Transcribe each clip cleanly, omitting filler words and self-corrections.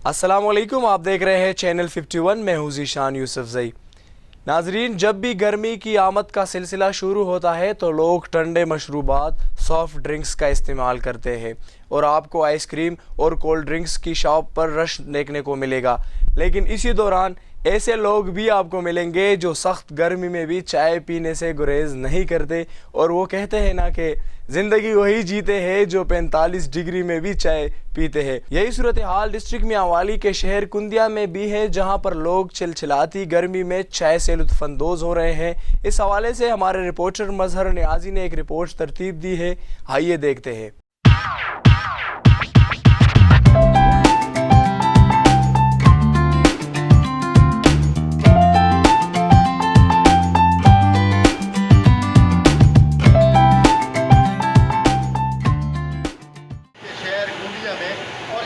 अस्सलाम वालेकुम, आप देख रहे हैं चैनल 51। मैं हूं ज़ीशान यूसुफजई। नाजरीन, जब भी गर्मी की आमद का सिलसिला शुरू होता है तो लोग ठंडे मशरूबात, सॉफ्ट ड्रिंक्स का इस्तेमाल करते हैं और आपको आइसक्रीम और कोल्ड ड्रिंक्स की शॉप पर रश देखने को मिलेगा। लेकिन इसी दौरान ऐसे लोग भी आपको मिलेंगे जो सख्त गर्मी में भी चाय पीने से गुरेज नहीं करते और वो कहते हैं ना कि ज़िंदगी वही जीते हैं जो 45 डिग्री में भी चाय पीते हैं। यही सूरत हाल डिस्ट्रिक्ट मियांवाली के शहर कुंदिया में भी है, जहां पर लोग चिलचिलाती गर्मी में चाय से लुत्फानंदोज हो रहे हैं। इस हवाले से हमारे रिपोर्टर मजहर नियाजी ने एक रिपोर्ट तरतीब दी है, आइए देखते हैं।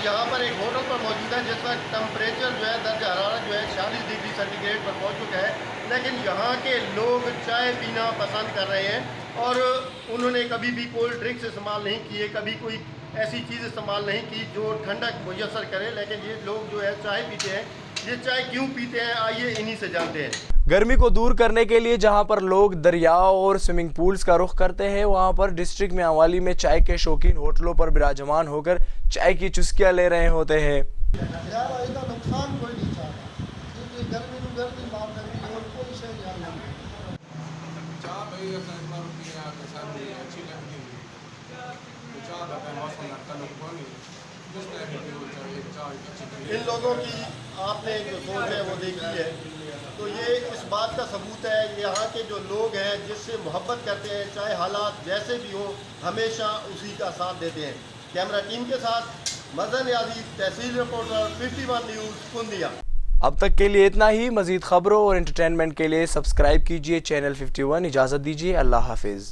यहाँ पर एक होटल पर मौजूद है जिस वक्त टेम्परेचर जो है दर्ज हरारत जो है 46 डिग्री सेंटीग्रेड पर पहुँच चुका है, लेकिन यहाँ के लोग चाय पीना पसंद कर रहे हैं और उन्होंने कभी भी कोल्ड ड्रिंक्स इस्तेमाल नहीं किए, कभी कोई ऐसी चीज़ इस्तेमाल नहीं की जो ठंडक मुयसर करे। लेकिन ये लोग जो है चाय पीते हैं। ये चाय क्यों पीते हैं, आइए इन्हीं से जानते हैं। गर्मी को दूर करने के लिए जहां पर लोग दरियाओं और स्विमिंग पूल्स का रुख करते हैं, वहां पर डिस्ट्रिक्ट मियांवाली में चाय के शौकीन होटलों पर विराजमान होकर चाय की चुस्कियां ले रहे होते हैं। नुकसान कोई नहीं चाहता, क्योंकि गर्मी बात करनी और कोई सही नहीं। चाय भाई अच्छी लगती है, तो चाय का मौसम लगता है। इन लोगों की आपने जो सोच है वो देखी है, तो ये इस बात का सबूत है। यहाँ के जो लोग हैं जिससे मोहब्बत करते हैं, चाहे हालात जैसे भी हो, हमेशा उसी का साथ देते हैं। कैमरा टीम के साथ मजहर नियाजी, तहसील रिपोर्टर, 51 न्यूज़ कुंदिया। अब तक के लिए इतना ही। मजीद खबरों और एंटरटेनमेंट के लिए सब्सक्राइब कीजिए चैनल 51। इजाज़त दीजिए, अल्लाह हाफिज़।